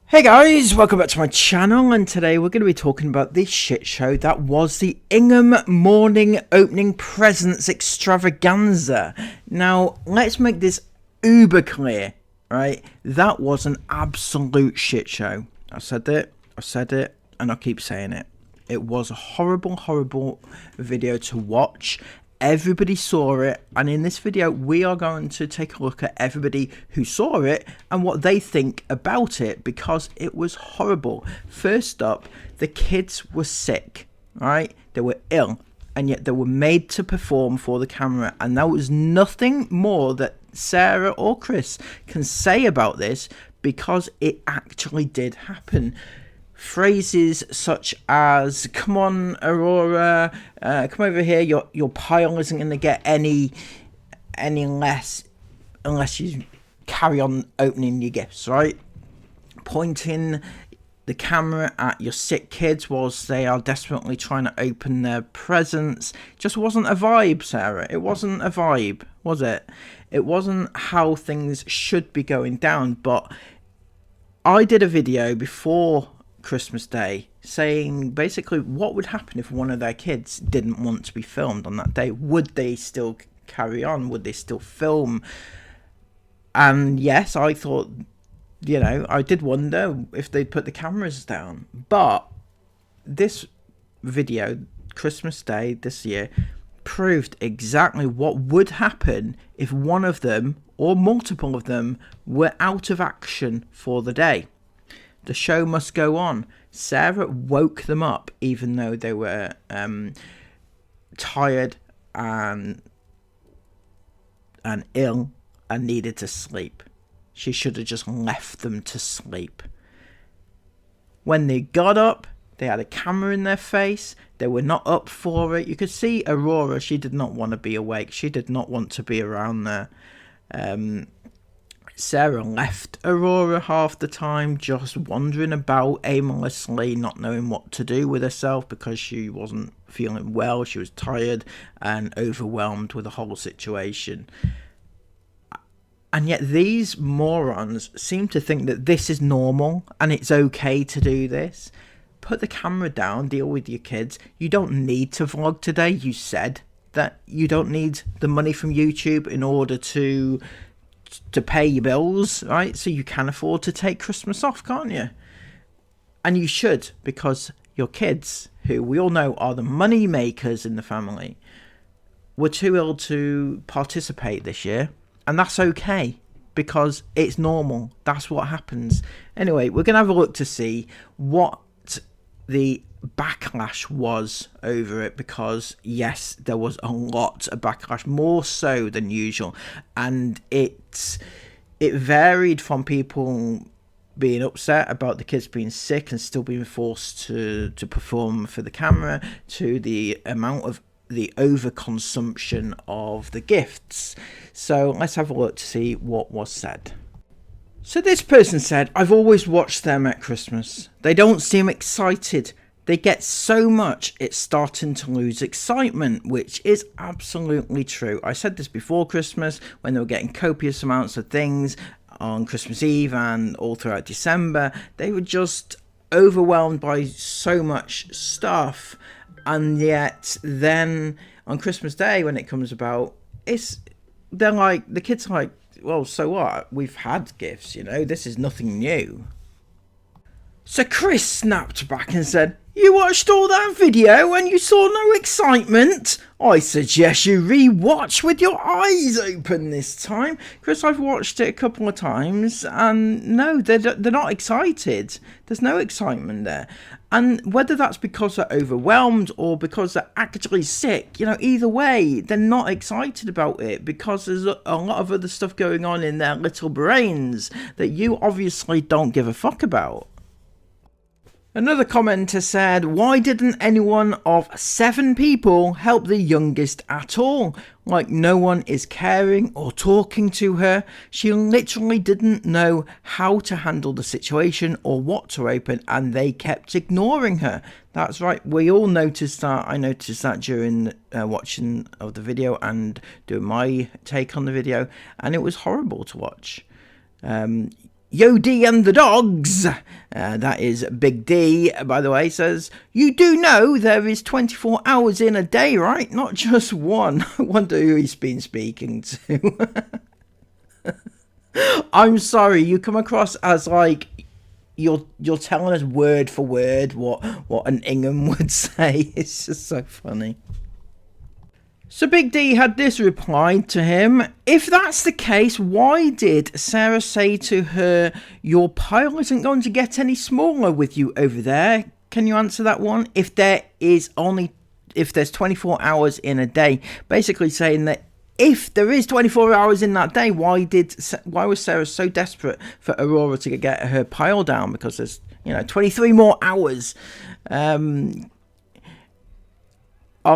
Hey guys, welcome back to my channel, and today we're going to be talking about this shit show that was the Ingham morning opening presents extravaganza. Now, let's make this uber clear, right? That was an absolute shit show. I said it, and I'll keep saying it. It was a horrible, horrible video to watch. Everybody saw it, and in this video we are going to take a look at everybody who saw it and what they think about it, because it was horrible. First up, the kids were sick, right? They were ill, and yet they were made to perform for the camera, and there was nothing more that Sarah or Chris can say about this, because it actually did happen. Phrases such as "Come on, Aurora, come over here. Your pile isn't going to get any less unless you carry on opening your gifts." Right? Pointing the camera at your sick kids whilst they are desperately trying to open their presents just wasn't a vibe, Sarah. It wasn't a vibe, was it? It wasn't how things should be going down. But I did a video before Christmas Day saying basically what would happen if one of their kids didn't want to be filmed on that day. Would they still carry on? Would they still film? And yes, I thought, you know, I did wonder if they'd put the cameras down. But this video, Christmas Day this year, proved exactly what would happen if one of them or multiple of them were out of action for the day. The show must go on. Sarah woke them up even though they were tired and ill and needed to sleep. She should have just left them to sleep. When they got up, they had a camera in their face. They were not up for it. You could see Aurora, she did not want to be awake. She did not want to be around there. Sarah left Aurora half the time, just wandering about aimlessly, not knowing what to do with herself because she wasn't feeling well. She was tired and overwhelmed with the whole situation. And yet these morons seem to think that this is normal and it's okay to do this. Put the camera down, deal with your kids. You don't need to vlog today. You said that you don't need the money from YouTube in order to pay your bills, right? So you can afford to take Christmas off, can't you? And you should, because your kids, who we all know are the money makers in the family, were too ill to participate this year. And that's okay, because it's normal. That's what happens. Anyway, we're going to have a look to see what the backlash was over it, because yes, there was a lot of backlash, more so than usual, and it varied from people being upset about the kids being sick and still being forced to perform for the camera, to the amount of the overconsumption of the gifts. So let's have a look to see what was said. So this person said, "I've always watched them at Christmas. They don't seem excited. They get so much, it's starting to lose excitement," which is absolutely true. I said this before Christmas, when they were getting copious amounts of things on Christmas Eve and all throughout December. They were just overwhelmed by so much stuff. And yet then on Christmas Day, when it comes about, they're like, the kids are like, well, so what? We've had gifts, you know, this is nothing new. So Chris snapped back and said, "You watched all that video and you saw no excitement? I suggest you re-watch with your eyes open this time." Chris, I've watched it a couple of times and no, they're not excited. There's no excitement there. And whether that's because they're overwhelmed or because they're actually sick, you know, either way, they're not excited about it, because there's a lot of other stuff going on in their little brains that you obviously don't give a fuck about. Another commenter said, "Why didn't anyone of 7 people help the youngest at all? Like, no one is caring or talking to her. She literally didn't know how to handle the situation or what to open, and they kept ignoring her." That's right, we all noticed that. I noticed that during watching of the video and doing my take on the video, and it was horrible to watch. Yodi and the dogs That is Big D, by the way, says, you do know there is 24 hours in a day, right? Not just one. I wonder who he's been speaking to. I'm sorry, you come across as like you're telling us word for word what an Ingham would say. It's just so funny. So Big D had this reply to him. If that's the case, why did Sarah say to her, your pile isn't going to get any smaller with you over there? Can you answer that one? If there's 24 hours in a day, basically saying that if there is 24 hours in that day, why was Sarah so desperate for Aurora to get her pile down? Because there's 23 more hours. I'll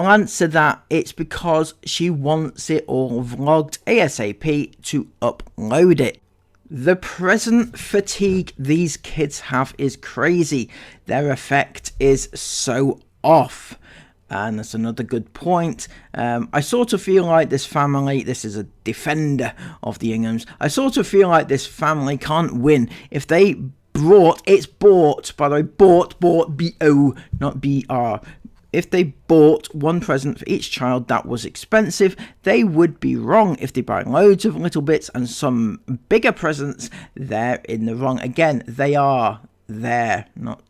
answer that it's because she wants it all vlogged ASAP to upload it. The present fatigue these kids have is crazy. Their effect is so off. And that's another good point. I sort of feel like this family, this is a defender of the Inghams, I sort of feel like this family can't win. If they it's bought, by the way, bought, B-O, not B-R. If they bought one present for each child that was expensive, they would be wrong. If they buy loads of little bits and some bigger presents, they're in the wrong. Again, they are there, not,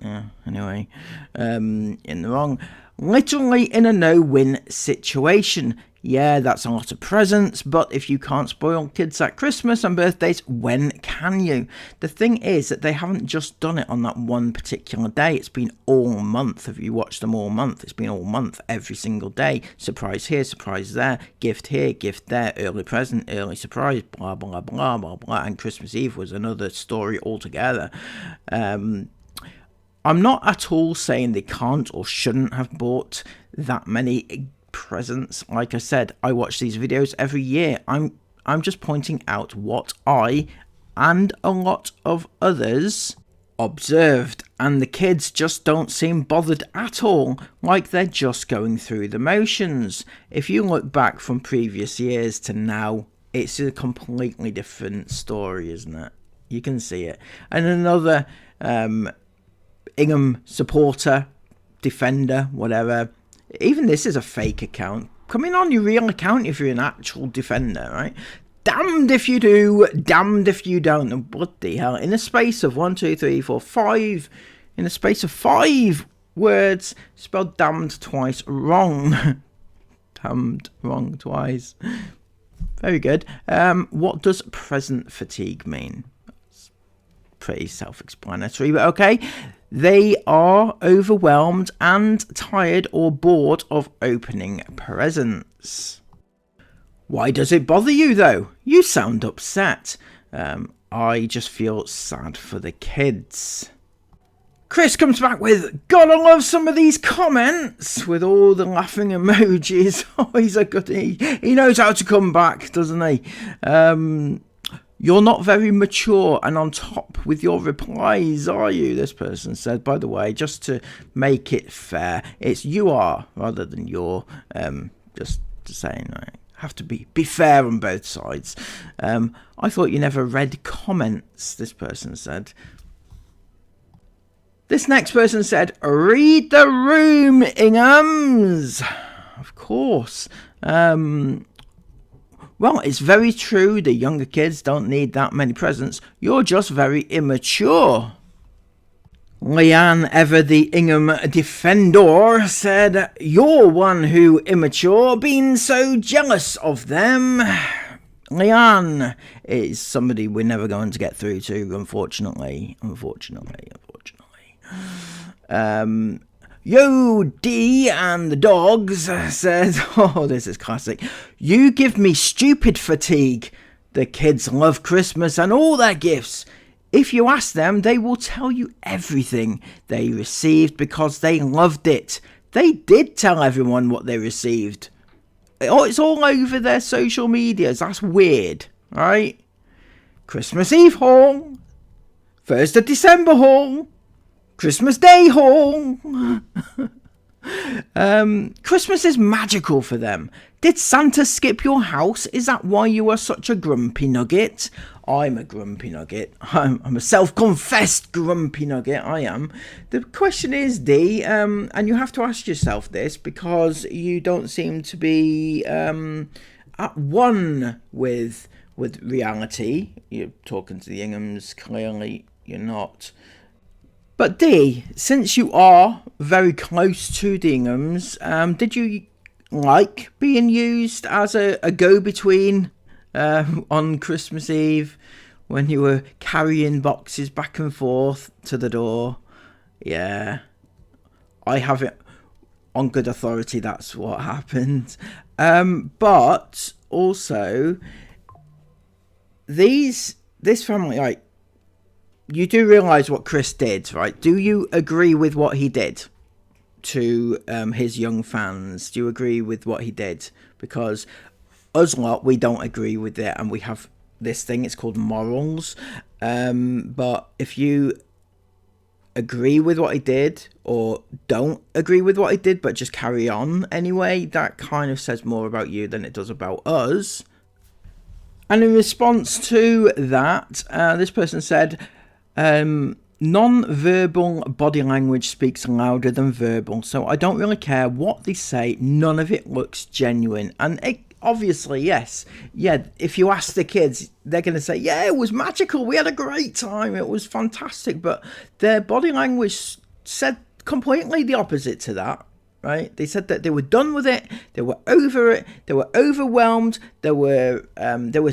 anyway, in the wrong. Literally in a no-win situation. Yeah, that's a lot of presents, but if you can't spoil kids at Christmas and birthdays, when can you? The thing is that they haven't just done it on that one particular day. It's been all month. If you watch them all month, it's been all month, every single day. Surprise here, surprise there, gift here, gift there, early present, early surprise, blah, blah, blah, blah, blah. And Christmas Eve was another story altogether. I'm not at all saying they can't or shouldn't have bought that many presents. Like I said, I watch these videos every year. I'm just pointing out what I and a lot of others observed, and the kids just don't seem bothered at all, like they're just going through the motions. If you look back from previous years to now, it's a completely different story, isn't it? You can see it. And another Ingham supporter, defender, whatever. Even this is a fake account. Come in on your real account if you're an actual defender, right? Damned if you do, damned if you don't. And what the hell? In the space of 1, 2, 3, 4, 5, in the space of 5 words, spelled damned twice wrong. Damned wrong twice. Very good. What does present fatigue mean? It's pretty self-explanatory, but okay. They are overwhelmed and tired or bored of opening presents. Why does it bother you though? You sound upset. I just feel sad for the kids. Chris comes back with, gotta love some of these comments, with all the laughing emojis. Oh, he's a goodie. He knows how to come back, doesn't he? You're not very mature and on top with your replies, are you? This person said, by the way, just to make it fair, it's you are rather than you're. Just saying, right? Have to be fair on both sides. I thought you never read comments, this person said. This next person said, read the room, Inghams. Of course. Well, it's very true. The younger kids don't need that many presents. You're just very immature. Leanne, ever the Ingham defender, said, you're one who immature, been so jealous of them. Leanne is somebody we're never going to get through to, unfortunately. Yo, D and the dogs said, oh, this is classic. You give me stupid fatigue. The kids love Christmas and all their gifts. If you ask them, they will tell you everything they received because they loved it. They did tell everyone what they received. Oh, it's all over their social medias. That's weird, right? Christmas Eve haul. 1st of December haul. Christmas Day haul. Christmas is magical for them. Did Santa skip your house? Is that why you are such a grumpy nugget? I'm a grumpy nugget. I'm a self-confessed grumpy nugget. I am. The question is, D, and you have to ask yourself this because you don't seem to be at one with reality. You're talking to the Inghams. Clearly, you're not. But D, since you are very close to the Inghams, did you like being used as a go-between on Christmas Eve when you were carrying boxes back and forth to the door? Yeah, I have it on good authority that's what happened. But also, this family, like, you do realise what Chris did, right? Do you agree with what he did to his young fans? Do you agree with what he did? Because us lot, we don't agree with it, and we have this thing, it's called morals. But if you agree with what he did, or don't agree with what he did, but just carry on anyway, that kind of says more about you than it does about us. And in response to that, this person said, non-verbal body language speaks louder than verbal, so I don't really care what they say, none of it looks genuine. And obviously, yes, yeah, if you ask the kids, they're going to say, yeah, it was magical, we had a great time, it was fantastic, but their body language said completely the opposite to that, right? They said that they were done with it, they were over it, they were overwhelmed, they were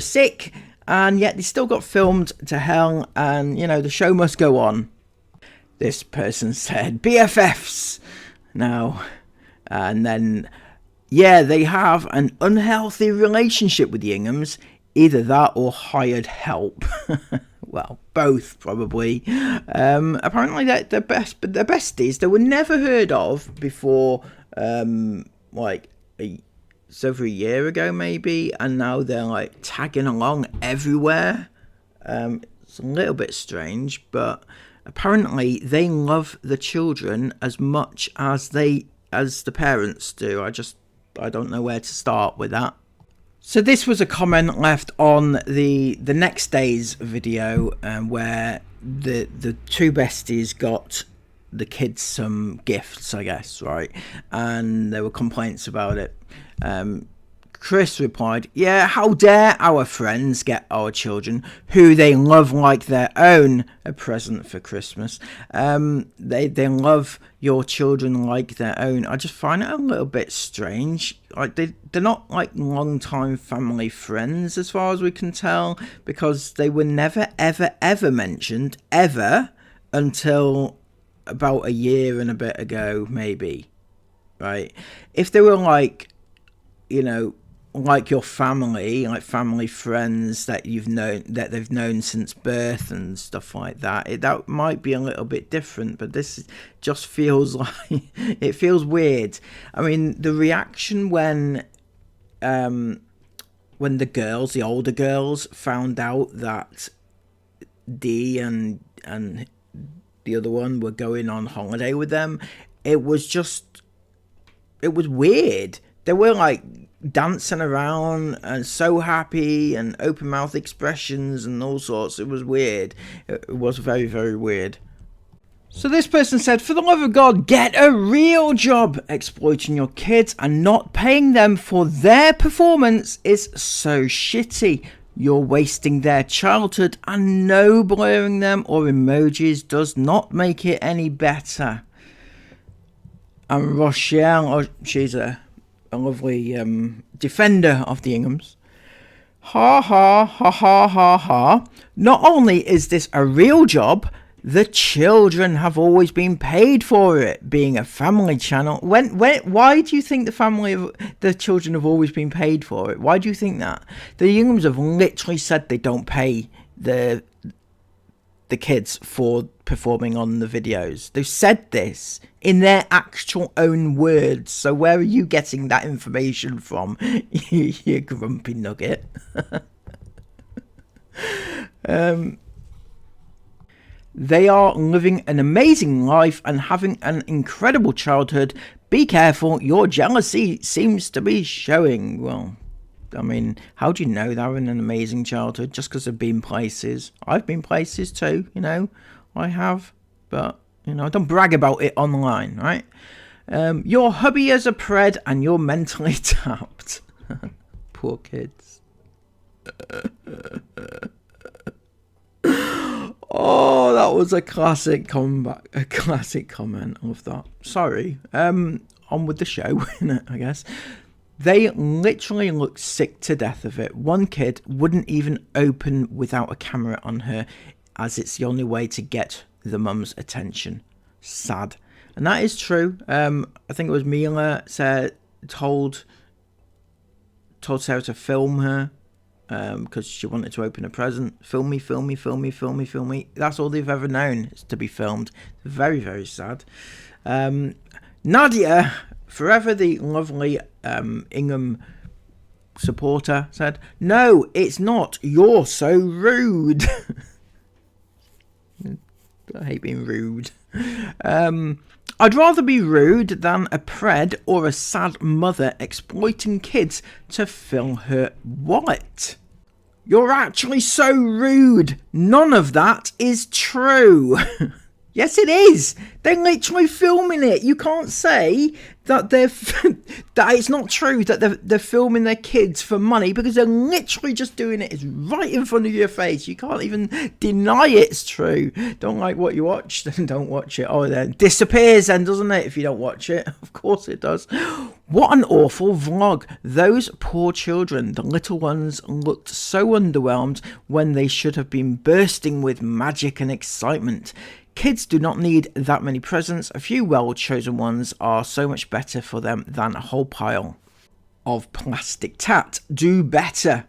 sick, and yet they still got filmed to hell, and, you know, the show must go on. This person said, BFFs now. And then, yeah, they have an unhealthy relationship with the Inghams. Either that or hired help. Well, both, probably. Apparently, they're besties. They were never heard of before, like, it's over a year ago maybe, and now they're like tagging along everywhere. It's a little bit strange, but apparently they love the children as much as the parents do. I don't know where to start with that. So this was a comment left on the next day's video, where the two besties got the kids some gifts, I guess, right? And there were complaints about it. Chris replied, yeah, how dare our friends get our children, who they love like their own, a present for Christmas. They love your children like their own. I just find it a little bit strange. Like they're not like long-time family friends as far as we can tell, because they were never ever mentioned ever until about a year and a bit ago, maybe, right? If they were like, you know, like your family, like family friends that they've known since birth and stuff like that, that might be a little bit different, but this just feels like it feels weird. I mean, the reaction when the older girls found out that Dee and the other one were going on holiday with them, it was weird. They were like dancing around and so happy and open mouth expressions and all sorts. It was weird. It was very, very weird. So this person said, for the love of God, get a real job. Exploiting your kids and not paying them for their performance is so shitty. You're wasting their childhood, and no blurring them or emojis does not make it any better. And Rochelle, she's a lovely defender of the Inghams. Ha ha ha ha ha ha. Not only is this a real job, the children have always been paid for it, being a family channel. Why do you think the children have always been paid for it? Why do you think that? The Inghams have literally said they don't pay the kids for performing on the videos. They've said this in their actual own words. So where are you getting that information from, you grumpy nugget? They are living an amazing life and having an incredible childhood, Be careful, your jealousy seems to be showing. Well, I mean, how do you know they're having an amazing childhood? Just because they've been places. I've been places too, you know. I have. But, you know, don't brag about it online, right? Your hubby is a pred and you're mentally tapped. Poor kids. Oh, that was a classic comeback. A classic comment of that. Sorry. On with the show, I guess. They literally looked sick to death of it. One kid wouldn't even open without a camera on her, as it's the only way to get the mum's attention. Sad. And that is true. I think it was Mila told Sarah to film her because she wanted to open a present. Film me, film me, film me, film me, film me. That's all they've ever known, is to be filmed. Very, very sad. Nadia, forever the lovely Ingham supporter, said, "No, it's not. You're so rude." I hate being rude. I'd rather be rude than a pred or a sad mother exploiting kids to fill her wallet. You're actually so rude. None of that is true. Yes, it is. They're literally filming it. You can't say that that it's not true that they're filming their kids for money, because they're literally just doing it. It's right in front of your face. You can't even deny it's true. Don't like what you watch, then don't watch it. Oh, then disappears then, doesn't it, if you don't watch it? Of course it does. What an awful vlog. Those poor children, the little ones, looked so underwhelmed when they should have been bursting with magic and excitement. Kids do not need that many presents. A few well-chosen ones are so much better for them than a whole pile of plastic tat. Do better.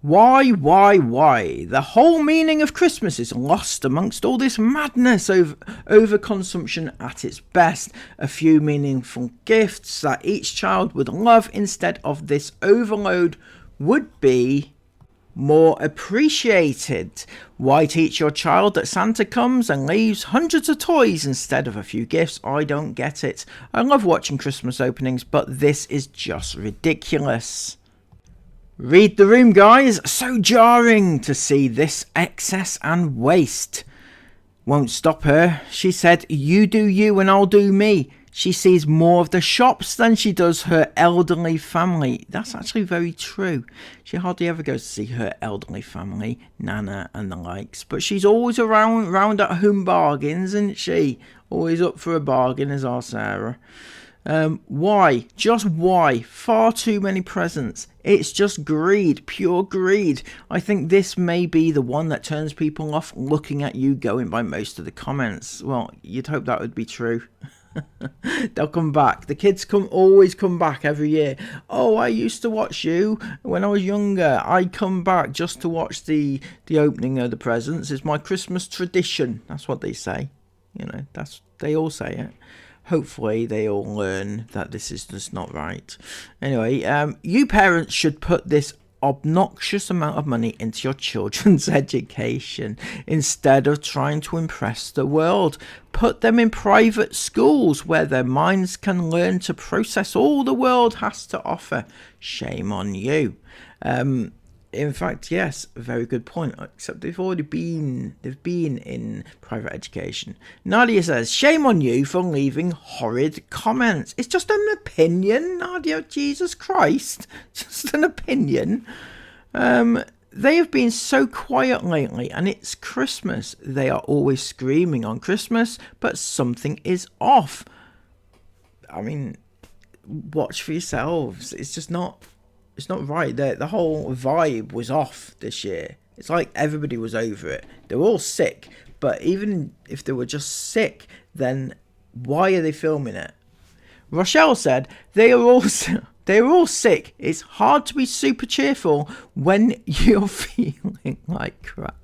Why? The whole meaning of Christmas is lost amongst all this madness over overconsumption at its best. A few meaningful gifts that each child would love instead of this overload would be more appreciated. Why teach your child that Santa comes and leaves hundreds of toys instead of a few gifts? I don't get it. I love watching Christmas openings, but this is just ridiculous. Read the room, guys. So jarring to see this excess and waste. Won't stop her. She said, "You do you and I'll do me." She sees more of the shops than she does her elderly family. That's actually very true. She hardly ever goes to see her elderly family, Nana and the likes. But she's always round at home bargains, isn't she? Always up for a bargain, is our Sarah. Why? Just why? Far too many presents. It's just greed, pure greed. I think this may be the one that turns people off looking at you, going by most of the comments. Well, you'd hope that would be true. They'll come back. The kids always come back every year. Oh, I used to watch you when I was younger. I'd come back just to watch the opening of the presents. It's my Christmas tradition. That's what they say. You know, they all say it. Hopefully they all learn that this is just not right. Anyway, you parents should put this obnoxious amount of money into your children's education instead of trying to impress the world. Put them in private schools where their minds can learn to process all the world has to offer. Shame on you. In fact, yes, a very good point, except they've been in private education. Nadia says, "Shame on you for leaving horrid comments." It's just an opinion, Nadia, Jesus Christ. Just an opinion. They have been so quiet lately, and it's Christmas. They are always screaming on Christmas, but something is off. I mean, watch for yourselves. It's just not... It's not right. The whole vibe was off this year. It's like everybody was over it. They were all sick, but even if they were just sick, then why are they filming it? Rochelle said, they are all sick. It's hard to be super cheerful when you're feeling like crap.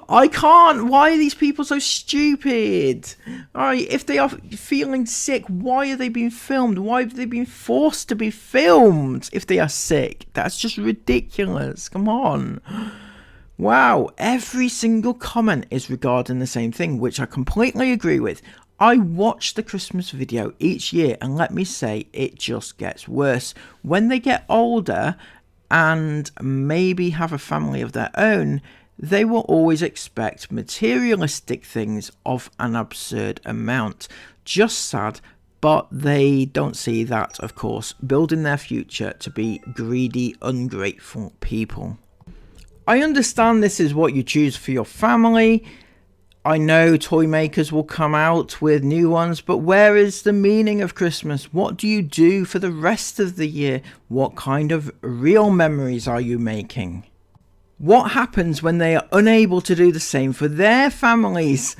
I can't. Why are these people so stupid? Alright, if they are feeling sick, why are they being filmed? Why have they been forced to be filmed if they are sick? That's just ridiculous. Come on. Wow, every single comment is regarding the same thing, which I completely agree with. I watch the Christmas video each year, and let me say, it just gets worse. When they get older and maybe have a family of their own, they will always expect materialistic things of an absurd amount. Just sad, but they don't see that, of course, building their future to be greedy, ungrateful people. I understand this is what you choose for your family. I know toy makers will come out with new ones, but where is the meaning of Christmas? What do you do for the rest of the year? What kind of real memories are you making? What happens when they are unable to do the same for their families?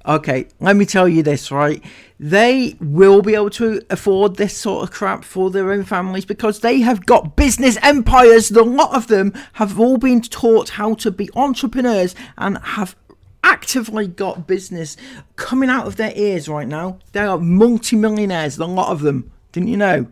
Okay, let me tell you this, right? They will be able to afford this sort of crap for their own families because they have got business empires. A lot of them have all been taught how to be entrepreneurs and have actively got business coming out of their ears right now. They are multi-millionaires, a lot of them. Didn't you know?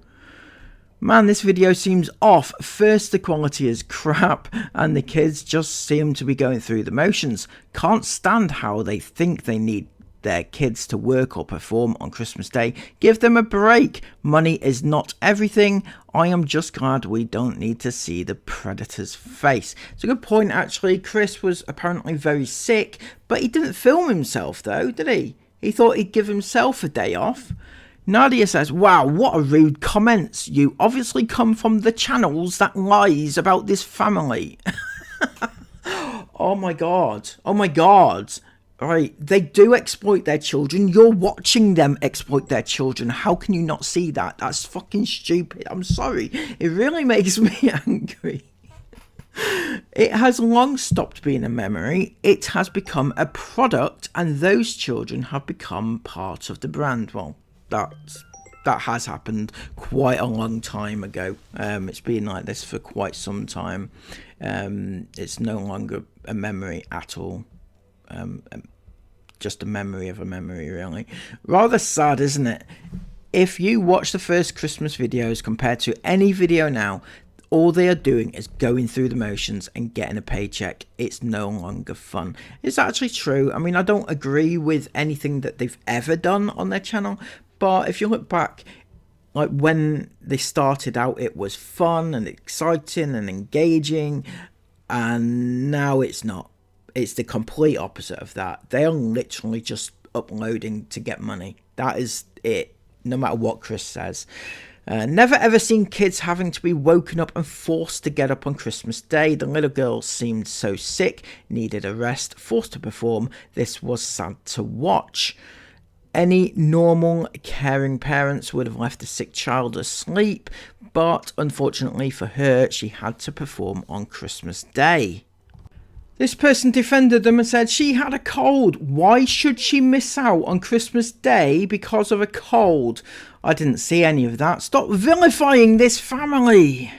Man, this video seems off. First, the quality is crap, and the kids just seem to be going through the motions. Can't stand how they think they need their kids to work or perform on Christmas Day. Give them a break. Money is not everything. I am just glad we don't need to see the predator's face. It's a good point, actually. Chris was apparently very sick, but he didn't film himself, though, did he? He thought he'd give himself a day off. Nadia says, wow, what a rude comments. You obviously come from the channels that lies about this family. Oh my god. Oh my god. Right, they do exploit their children. You're watching them exploit their children. How can you not see that? That's fucking stupid. I'm sorry. It really makes me angry. It has long stopped being a memory. It has become a product, and those children have become part of the brand. Well, that has happened quite a long time ago. It's been like this for quite some time. It's no longer a memory at all. Just a memory of a memory, really. Rather sad, isn't it? If you watch the first Christmas videos compared to any video now, all they are doing is going through the motions and getting a paycheck. It's no longer fun. It's actually true. I mean, I don't agree with anything that they've ever done on their channel, but if you look back, like when they started out, it was fun and exciting and engaging, and now it's not. It's the complete opposite of that. They are literally just uploading to get money. That is it, no matter what Chris says. Never ever seen kids having to be woken up and forced to get up on Christmas Day. The little girl seemed so sick, needed a rest, forced to perform. This was sad to watch. Any normal, caring parents would have left a sick child asleep, but unfortunately for her, she had to perform on Christmas Day. This person defended them and said she had a cold. Why should she miss out on Christmas Day because of a cold? I didn't see any of that. Stop vilifying this family.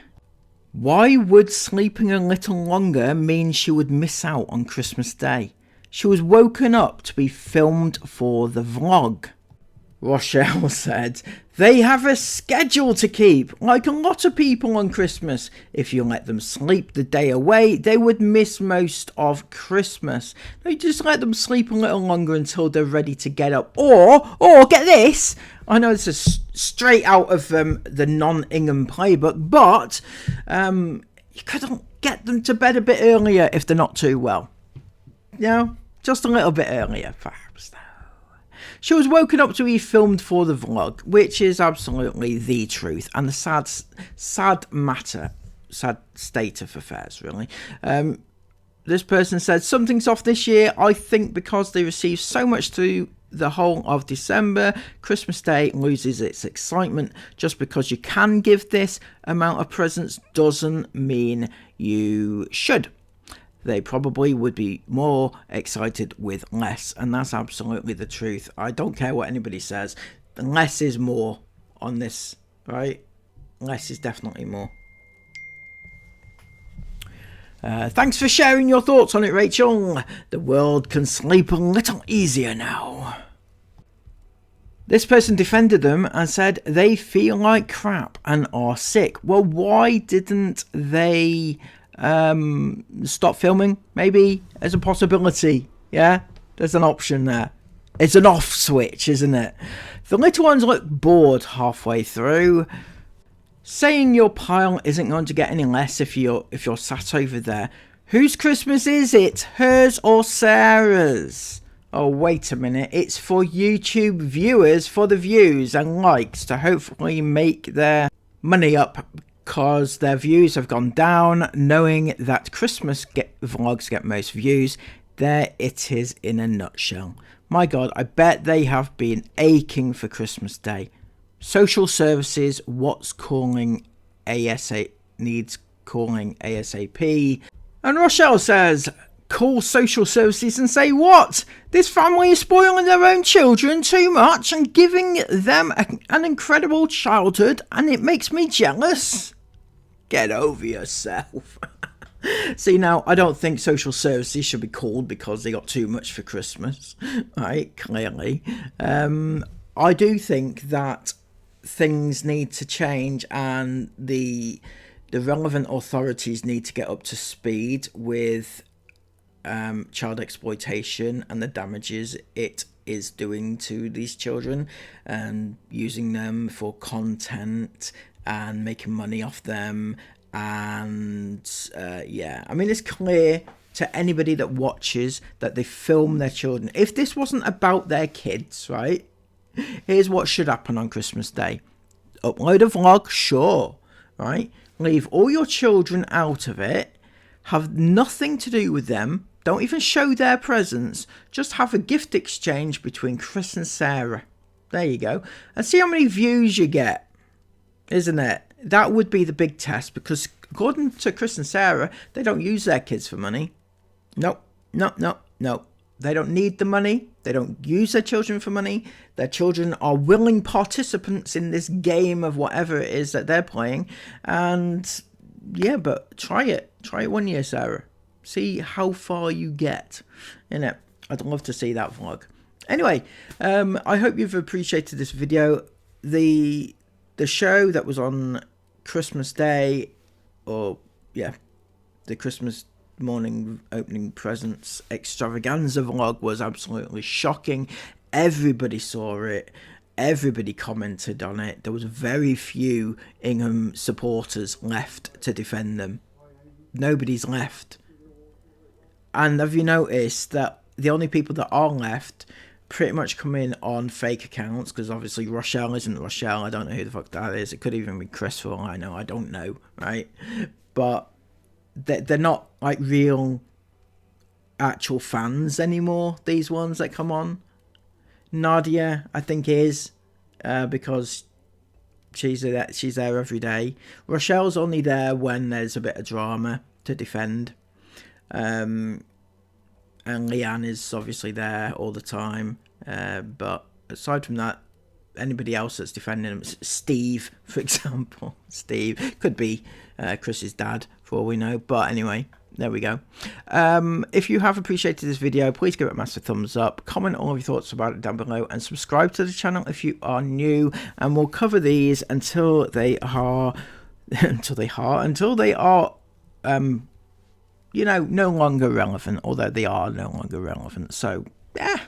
Why would sleeping a little longer mean she would miss out on Christmas Day? She was woken up to be filmed for the vlog. Rochelle said, they have a schedule to keep, like a lot of people on Christmas. If you let them sleep the day away, they would miss most of Christmas. No, you just let them sleep a little longer until they're ready to get up. Or get this, I know this is straight out of the non-Ingham playbook, but you could get them to bed a bit earlier if they're not too well. You know, just a little bit earlier, perhaps. She was woken up to be filmed for the vlog, which is absolutely the truth and the sad state of affairs, really. This person said, something's off this year. I think because they received so much through the whole of December, Christmas Day loses its excitement. Just because you can give this amount of presents doesn't mean you should. They probably would be more excited with less, and that's absolutely the truth. I don't care what anybody says. Less is more on this, right? Less is definitely more. Thanks for sharing your thoughts on it, Rachel. The world can sleep a little easier now. This person defended them and said they feel like crap and are sick. Well, why didn't they stop filming? Maybe as a possibility. Yeah, there's an option there. It's an off switch, isn't it? The little ones look bored halfway through, saying your pile isn't going to get any less if you're sat over there. Whose Christmas is it? Hers or Sarah's? Oh, wait a minute. It's for YouTube viewers, for the views and likes, to hopefully make their money up, because their views have gone down, knowing that Christmas vlogs get most views. There it is in a nutshell. My God, I bet they have been aching for Christmas Day. Social services, what's calling ASA, needs calling ASAP. And Rochelle says, call social services and say what? This family is spoiling their own children too much and giving them an incredible childhood, and it makes me jealous. Get over yourself. See, now, I don't think social services should be called because they got too much for Christmas, right? Clearly. I do think that things need to change, and the relevant authorities need to get up to speed with child exploitation and the damages it is doing to these children, and using them for content and making money off them. And yeah, I mean, it's clear to anybody that watches that they film their children. If this wasn't about their kids, right, here's what should happen on Christmas Day. Upload a vlog, sure, right? Leave all your children out of it. Have nothing to do with them. Don't even show their presents. Just have a gift exchange between Chris and Sarah. There you go. And see how many views you get, isn't it? That would be the big test, because according to Chris and Sarah, they don't use their kids for money. Nope. No. They don't need the money. They don't use their children for money. Their children are willing participants in this game of whatever it is that they're playing. And yeah, but try it. Try it 1 year, Sarah. See how far you get in it. I'd love to see that vlog. Anyway, I hope you've appreciated this video. The show that was on Christmas Day, or yeah, the Christmas morning opening presents extravaganza vlog was absolutely shocking. Everybody saw it. Everybody commented on it. There was very few Ingham supporters left to defend them. Nobody's left. And have you noticed that the only people that are left pretty much come in on fake accounts? Because obviously Rochelle isn't Rochelle. I don't know who the fuck that is. It could even be Chris for all I know. I don't know, right? But they're not like real actual fans anymore, these ones that come on. Nadia, I think, is, because she's there every day. Rochelle's only there when there's a bit of drama to defend. And Leanne is obviously there all the time. But aside from that, anybody else that's defending him, Steve, for example. Steve could be Chris's dad, for all we know. But anyway, there we go. If you have appreciated this video, please give it a massive thumbs up. Comment all of your thoughts about it down below, and subscribe to the channel if you are new. And we'll cover these until they are, you know, no longer relevant. Although they are no longer relevant. So yeah.